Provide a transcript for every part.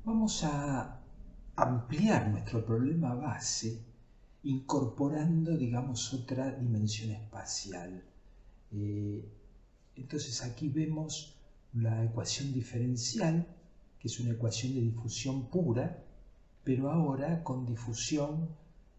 Vamos a ampliar nuestro problema base incorporando, digamos, otra dimensión espacial. Eh, entonces aquí vemos la ecuación diferencial, que es una ecuación de difusión pura, pero ahora con difusión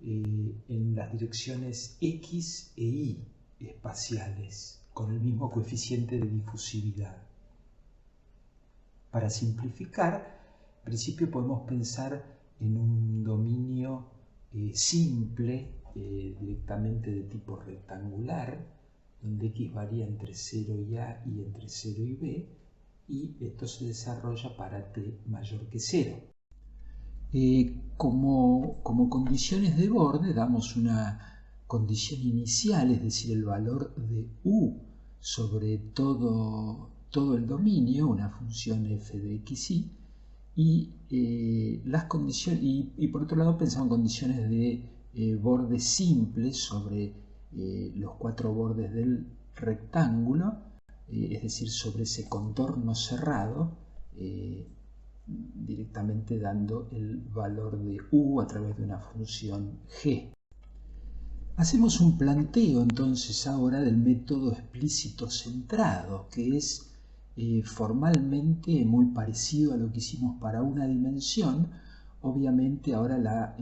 en las direcciones X e Y espaciales, con el mismo coeficiente de difusividad. Para simplificar, en principio podemos pensar en un dominio simple, directamente de tipo rectangular, donde x varía entre 0 y a y entre 0 y b, y esto se desarrolla para t mayor que 0. Como condiciones de borde damos una condición inicial, es decir, el valor de u sobre todo el dominio, una función f de xy, las condiciones, y por otro lado pensamos en condiciones de borde simple sobre los cuatro bordes del rectángulo, es decir, sobre ese contorno cerrado, directamente dando el valor de u a través de una función g. Hacemos un planteo entonces ahora del método explícito centrado, que es formalmente muy parecido a lo que hicimos para una dimensión. Obviamente ahora la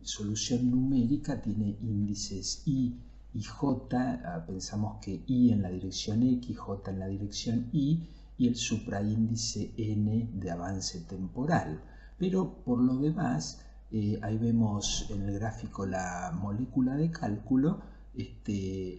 solución numérica tiene índices i y j, pensamos que i en la dirección x, j en la dirección y el supraíndice n de avance temporal. Pero por lo demás, ahí vemos en el gráfico la molécula de cálculo.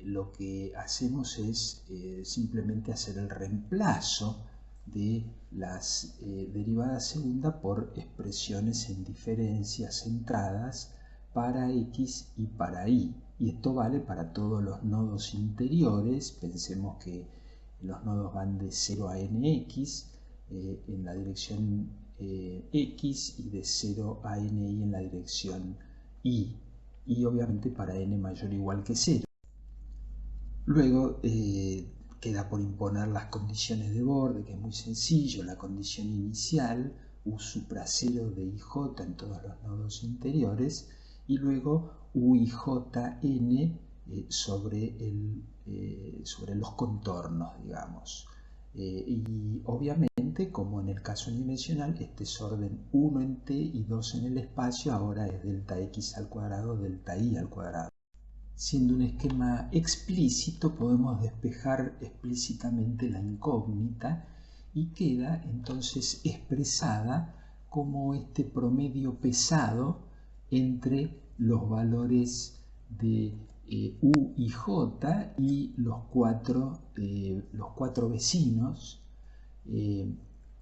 Lo que hacemos es simplemente hacer el reemplazo de las derivadas segunda por expresiones en diferencias centradas para x y para y. Y esto vale para todos los nodos interiores. Pensemos que los nodos van de 0 a nx en la dirección x y de 0 a ni en la dirección y obviamente para n mayor o igual que 0. Luego queda por imponer las condiciones de borde, que es muy sencillo, la condición inicial, u supra 0 de ij en todos los nodos interiores, y luego u y jn sobre los contornos, digamos. Y obviamente, como en el caso unidimensional, este es orden 1 en t y 2 en el espacio, ahora es delta x al cuadrado, delta y al cuadrado. Siendo un esquema explícito, podemos despejar explícitamente la incógnita y queda entonces expresada como este promedio pesado entre los valores de u y j y los cuatro vecinos,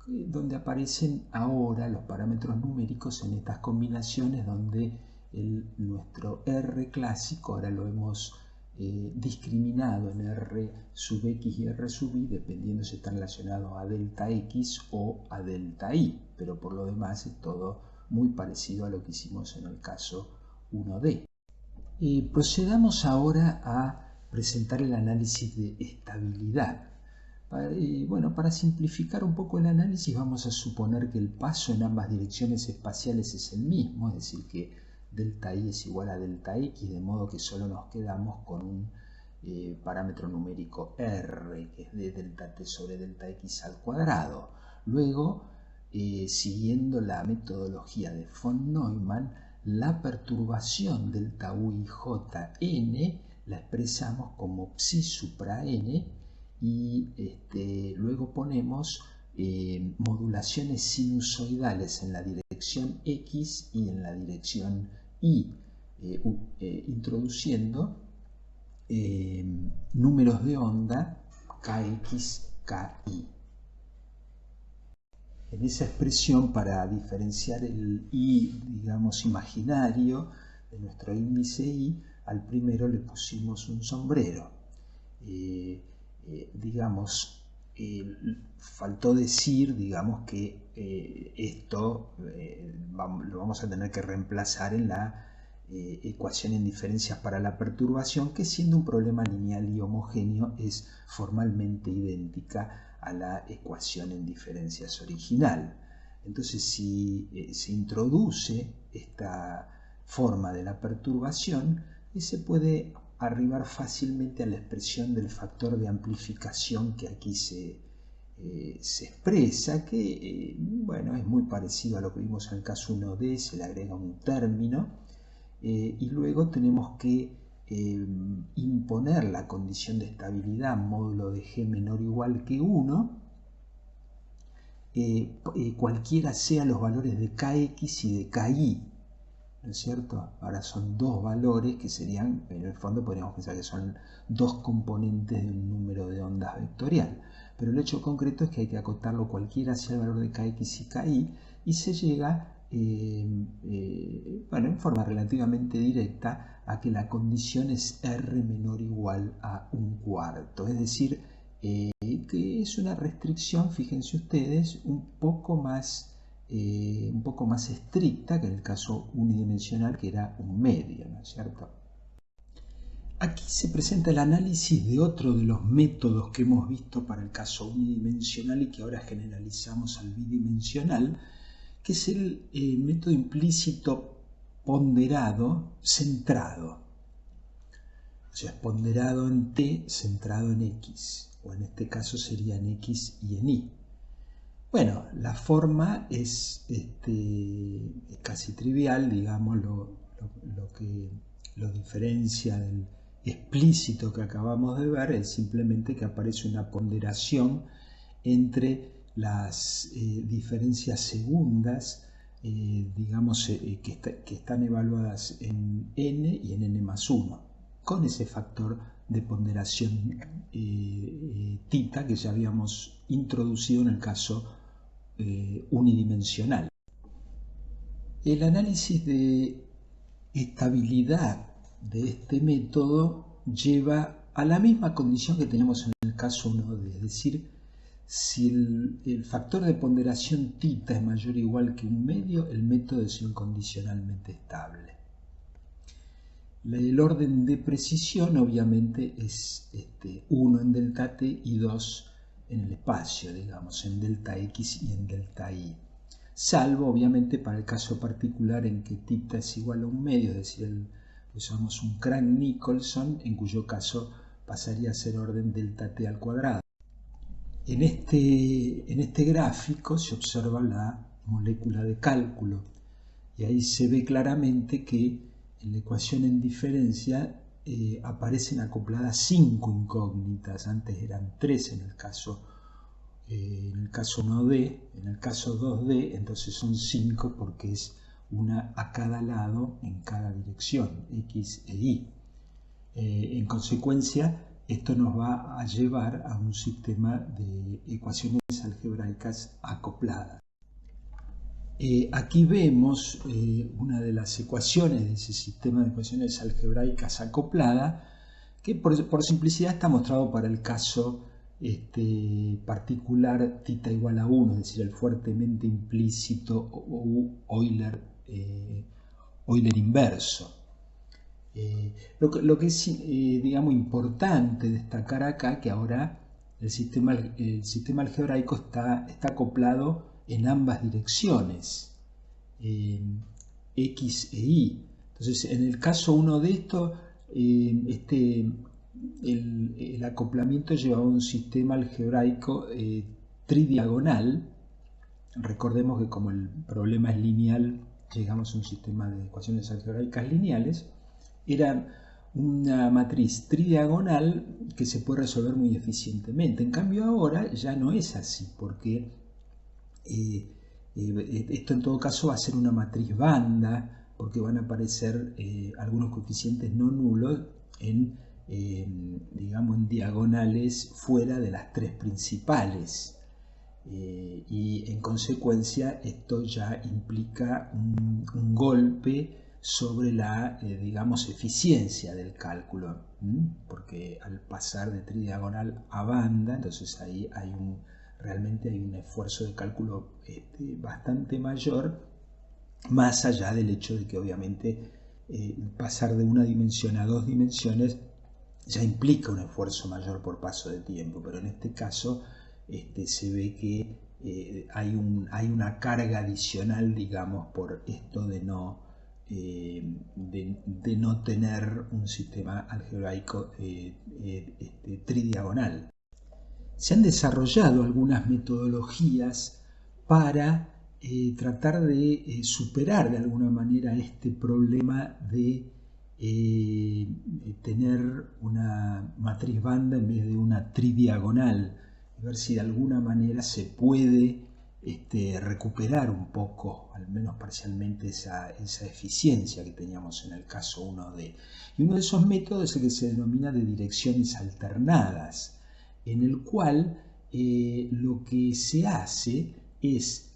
donde aparecen ahora los parámetros numéricos en estas combinaciones, donde nuestro R clásico ahora lo hemos discriminado en R sub x y R sub y, dependiendo si está relacionado a delta x o a delta y, pero por lo demás es todo muy parecido a lo que hicimos en el caso 1D. Procedamos ahora a presentar el análisis de estabilidad. Para simplificar un poco el análisis, vamos a suponer que el paso en ambas direcciones espaciales es el mismo, es decir, que delta y es igual a delta x, de modo que solo nos quedamos con un parámetro numérico r, que es de delta t sobre delta x al cuadrado. Luego, siguiendo la metodología de von Neumann, la perturbación delta u y j n la expresamos como psi supra n, y luego ponemos modulaciones sinusoidales en la dirección x y en la dirección y, introduciendo números de onda kx, ky. En esa expresión, para diferenciar el i, digamos, imaginario de nuestro índice i, al primero le pusimos un sombrero. Faltó decir, digamos, que esto lo vamos a tener que reemplazar en la ecuación en diferencias para la perturbación, que siendo un problema lineal y homogéneo es formalmente idéntica a la ecuación en diferencias original. Entonces, si se introduce esta forma de la perturbación, se puede arribar fácilmente a la expresión del factor de amplificación que aquí se expresa, que bueno, es muy parecido a lo que vimos en el caso 1D, se le agrega un término y luego tenemos que imponer la condición de estabilidad módulo de G menor o igual que 1, cualquiera sean los valores de Kx y de Ki, ¿no es cierto? Ahora son dos valores que serían, en el fondo podríamos pensar que son dos componentes de un número de ondas vectorial, pero el hecho concreto es que hay que acotarlo cualquiera sea el valor de Kx y Ki, y se llega bueno, en forma relativamente directa a que la condición es R menor o igual a 1/4, es decir, que es una restricción, fíjense ustedes, un poco más estricta que en el caso unidimensional, que era 1/2, ¿no es cierto? Aquí se presenta el análisis de otro de los métodos que hemos visto para el caso unidimensional y que ahora generalizamos al bidimensional, que es el método implícito ponderado centrado. O sea, es ponderado en T, centrado en X, o en este caso sería en X y en Y. Bueno, la forma es casi trivial, digamos, lo diferencia del explícito que acabamos de ver es simplemente que aparece una ponderación entre las diferencias segundas, digamos, que están evaluadas en n y en n+1, con ese factor de ponderación tita que ya habíamos introducido en el caso unidimensional. El análisis de estabilidad de este método lleva a la misma condición que tenemos en el caso 1D, es decir, si el factor de ponderación tita es mayor o igual que 1/2, el método es incondicionalmente estable. El orden de precisión obviamente es 1 en delta t y 2 en el espacio, digamos, en delta x y en delta y. Salvo obviamente para el caso particular en que tita es igual a 1/2, es decir, usamos un Crank-Nicolson, en cuyo caso pasaría a ser orden delta t al cuadrado. En este gráfico se observa la molécula de cálculo y ahí se ve claramente que en la ecuación en diferencia aparecen acopladas 5 incógnitas, antes eran 3 en el caso 1D, en el caso 2D entonces son 5 porque es una a cada lado en cada dirección, X e Y. En consecuencia, esto nos va a llevar a un sistema de ecuaciones algebraicas acopladas. Aquí vemos una de las ecuaciones de ese sistema de ecuaciones algebraicas acoplada, que por simplicidad está mostrado para el caso particular tita igual a 1, es decir, el fuertemente implícito Euler inverso. Lo que es digamos, importante destacar acá, que ahora el sistema algebraico está acoplado en ambas direcciones, X e Y. Entonces, en el caso 1 de esto, el acoplamiento lleva a un sistema algebraico tridiagonal. Recordemos que como el problema es lineal, llegamos a un sistema de ecuaciones algebraicas lineales. Era una matriz tridiagonal que se puede resolver muy eficientemente. En cambio ahora ya no es así, porque esto en todo caso va a ser una matriz banda, porque van a aparecer algunos coeficientes no nulos digamos, en diagonales fuera de las tres principales. Y en consecuencia esto ya implica un golpe sobre la, digamos, eficiencia del cálculo, porque al pasar de tridiagonal a banda, entonces ahí realmente hay un esfuerzo de cálculo bastante mayor, más allá del hecho de que obviamente pasar de una dimensión a dos dimensiones ya implica un esfuerzo mayor por paso de tiempo, pero en este caso se ve que hay una carga adicional, digamos, por esto de no tener un sistema algebraico tridiagonal. Se han desarrollado algunas metodologías para tratar de superar de alguna manera este problema de tener una matriz banda en vez de una tridiagonal, y ver si de alguna manera se puede recuperar un poco, al menos parcialmente, esa eficiencia que teníamos en el caso 1D. Y uno de esos métodos es el que se denomina de direcciones alternadas, en el cual lo que se hace es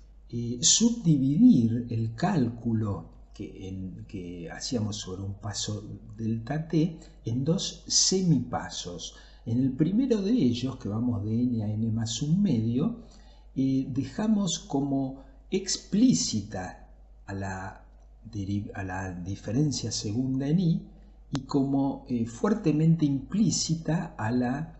subdividir el cálculo que hacíamos sobre un paso delta t en dos semipasos. En el primero de ellos, que vamos de n a n más un medio, dejamos como explícita a la diferencia segunda en i y como fuertemente implícita a la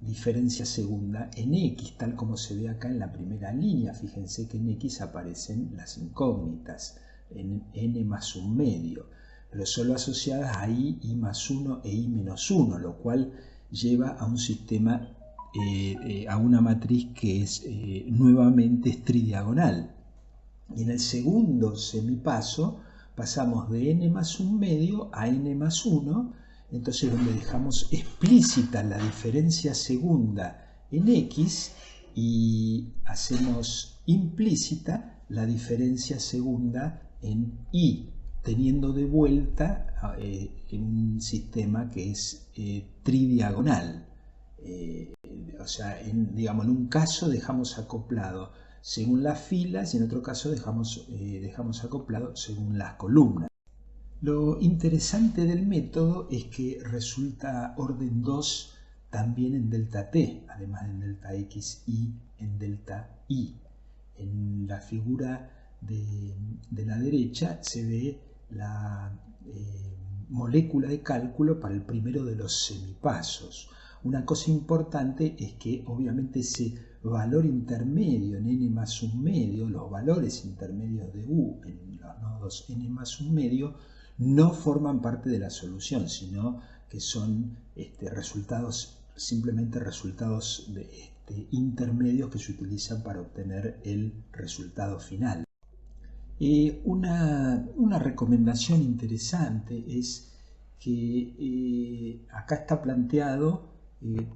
diferencia segunda en x, tal como se ve acá en la primera línea. Fíjense que en x aparecen las incógnitas en n más un medio, pero solo asociadas a i más 1 e i menos 1, lo cual lleva a un sistema, a una matriz que es nuevamente tridiagonal. Y en el segundo semipaso pasamos de n más un medio a n más 1, entonces donde dejamos explícita la diferencia segunda en x y hacemos implícita la diferencia segunda en y, teniendo de vuelta un sistema que es tridiagonal. O sea, digamos, en un caso dejamos acoplado según las filas y en otro caso dejamos acoplado según las columnas. Lo interesante del método es que resulta orden 2 también en delta t, además en delta x y en delta y. En la figura de la derecha se ve la molécula de cálculo para el primero de los semipasos. Una cosa importante es que obviamente ese valor intermedio en n más un medio, los valores intermedios de u en los nodos n más un medio, no forman parte de la solución, sino que son simplemente resultados intermedios que se utilizan para obtener el resultado final. Una recomendación interesante es que acá está planteado,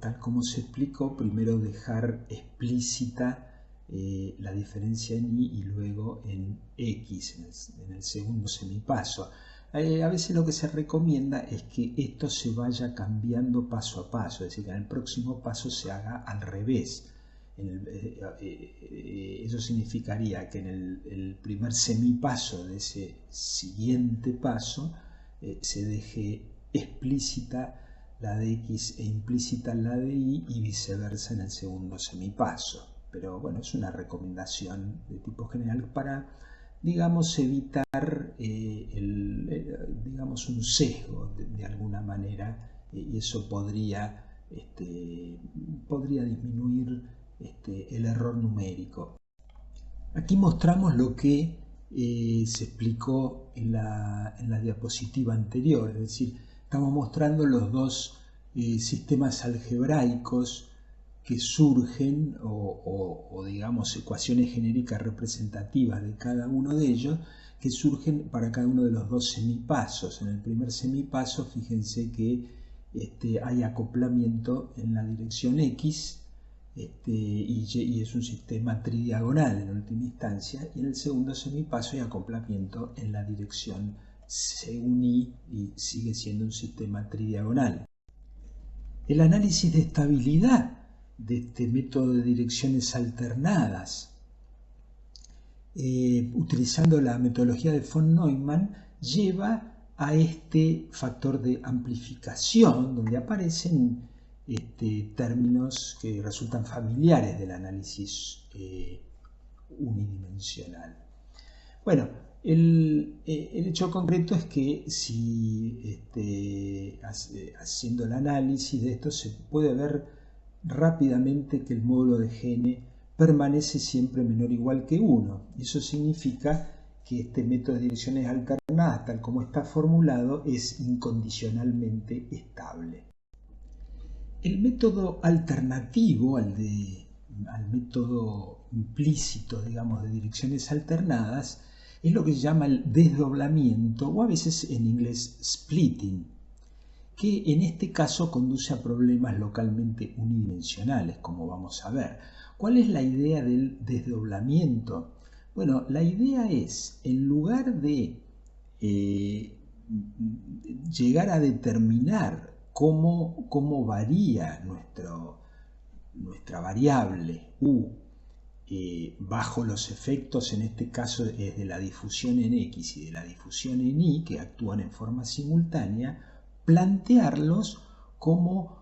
tal como se explicó, primero dejar explícita la diferencia en y y luego en x, en el segundo semipaso. A veces lo que se recomienda es que esto se vaya cambiando paso a paso, es decir, que en el próximo paso se haga al revés. Eso significaría que en el primer semipaso de ese siguiente paso se deje explícita la de x e implícita la de y viceversa en el segundo semipaso. Pero bueno, es una recomendación de tipo general para, digamos, evitar digamos, un sesgo de alguna manera, y eso podría disminuir el error numérico. Aquí mostramos lo que se explicó en la diapositiva anterior, es decir, estamos mostrando los dos sistemas algebraicos que surgen, o digamos ecuaciones genéricas representativas de cada uno de ellos, que surgen para cada uno de los dos semipasos. En el primer semipaso, fíjense que hay acoplamiento en la dirección x, y es un sistema tridiagonal en última instancia, y en el segundo semipaso hay acoplamiento en la dirección según y sigue siendo un sistema tridiagonal. El análisis de estabilidad de este método de direcciones alternadas, utilizando la metodología de von Neumann, lleva a este factor de amplificación, donde aparecen términos que resultan familiares del análisis unidimensional. Bueno, el hecho concreto es que si haciendo el análisis de esto se puede ver rápidamente que el módulo de Gn permanece siempre menor o igual que 1. Y eso significa que este método de direcciones alternadas, tal como está formulado, es incondicionalmente estable. El método alternativo al método implícito, digamos, de direcciones alternadas, es lo que se llama el desdoblamiento, o a veces en inglés splitting, que en este caso conduce a problemas localmente unidimensionales, como vamos a ver. ¿Cuál es la idea del desdoblamiento? Bueno, la idea es, en lugar de llegar a determinar cómo varía nuestra variable u bajo los efectos, en este caso es de la difusión en X y de la difusión en Y, que actúan en forma simultánea, plantearlos como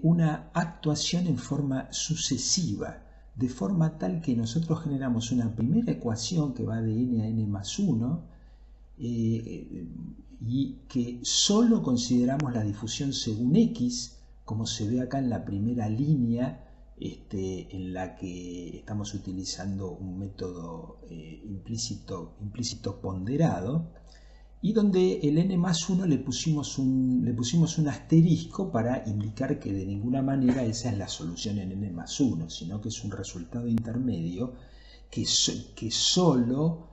una actuación en forma sucesiva, de forma tal que nosotros generamos una primera ecuación que va de n a n más 1 y que solo consideramos la difusión según X, como se ve acá en la primera línea, en la que estamos utilizando un método implícito ponderado, y donde el n más 1 le pusimos un asterisco para indicar que de ninguna manera esa es la solución en n más 1, sino que es un resultado intermedio que solo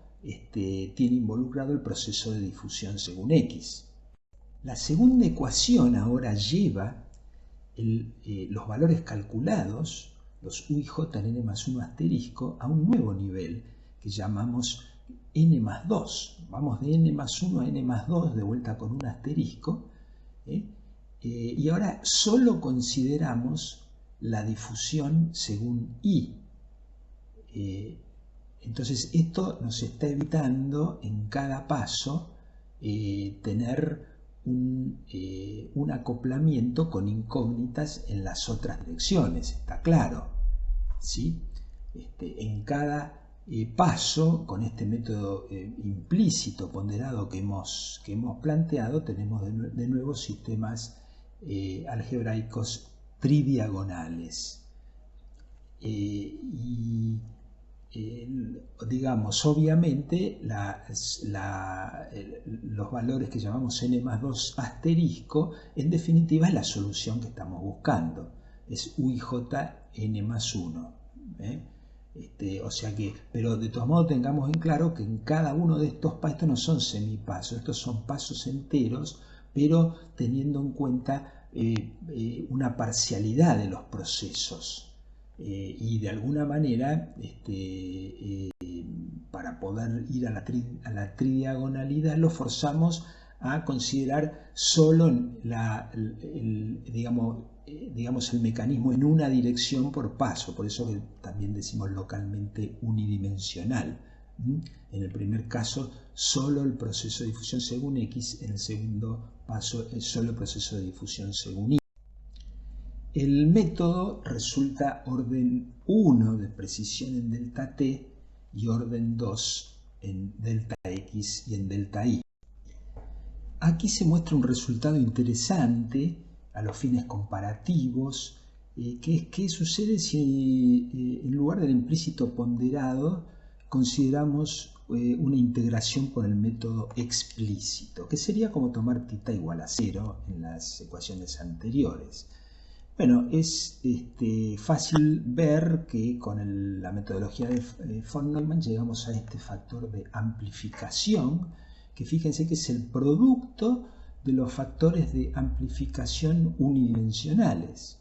tiene involucrado el proceso de difusión según X. La segunda ecuación ahora lleva los valores calculados, los u y j en n más 1 asterisco, a un nuevo nivel que llamamos n más 2. Vamos de n más 1 a n más 2 de vuelta con un asterisco, y ahora solo consideramos la difusión según I. Entonces esto nos está evitando en cada paso tener un acoplamiento con incógnitas en las otras direcciones, está claro, ¿sí? En cada paso, con este método implícito ponderado que hemos planteado, tenemos de nuevo sistemas algebraicos tridiagonales. Digamos, obviamente los valores que llamamos n más 2 asterisco, en definitiva es la solución que estamos buscando, es u y j n más 1. O sea que, pero de todos modos tengamos en claro que en cada uno de estos pasos, estos no son semipasos, estos son pasos enteros, pero teniendo en cuenta una parcialidad de los procesos. Y de alguna manera, para poder ir a la tridiagonalidad, lo forzamos a considerar solo digamos, el mecanismo en una dirección por paso, por eso que también decimos localmente unidimensional. En el primer caso, solo el proceso de difusión según X, en el segundo paso, es solo el proceso de difusión según Y. El método resulta orden 1 de precisión en delta t y orden 2 en delta x y en delta y. Aquí se muestra un resultado interesante a los fines comparativos, que es qué sucede si en lugar del implícito ponderado consideramos una integración por el método explícito, que sería como tomar θ igual a 0 en las ecuaciones anteriores. Bueno, es fácil ver que con la metodología de von Neumann llegamos a este factor de amplificación, que fíjense que es el producto de los factores de amplificación unidimensionales.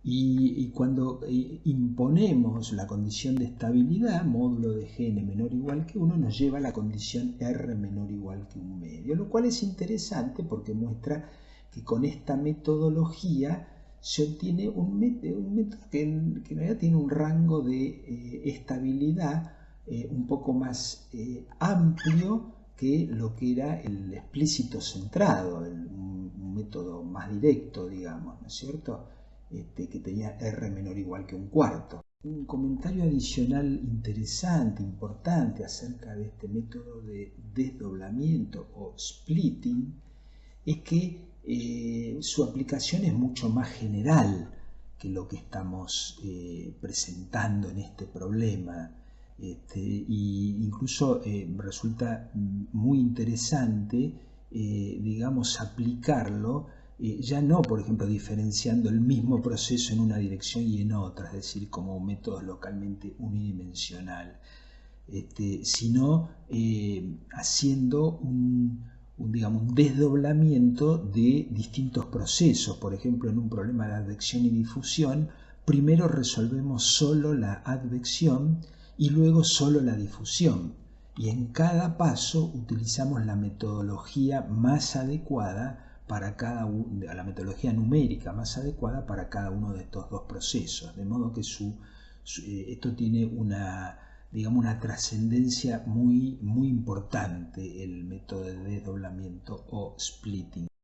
Y cuando imponemos la condición de estabilidad, módulo de Gn menor o igual que 1, nos lleva a la condición R menor o igual que 1 medio, lo cual es interesante porque muestra que con esta metodología se obtiene un método que en realidad tiene un rango de estabilidad un poco más amplio que lo que era el explícito centrado, un método más directo, digamos, ¿no es cierto? Que tenía R menor o igual que un cuarto. Un comentario adicional interesante, importante acerca de este método de desdoblamiento o splitting es que su aplicación es mucho más general lo que estamos presentando en este problema. Y incluso resulta muy interesante, digamos, aplicarlo, ya no, por ejemplo, diferenciando el mismo proceso en una dirección y en otra, es decir, como métodos localmente unidimensional, sino haciendo digamos, un desdoblamiento de distintos procesos. Por ejemplo, en un problema de advección y difusión, primero resolvemos solo la advección y luego solo la difusión. Y en cada paso utilizamos la metodología más adecuada para la metodología numérica más adecuada para cada uno de estos dos procesos. De modo que esto tiene digamos, una trascendencia muy, muy importante, el método de desdoblamiento o splitting.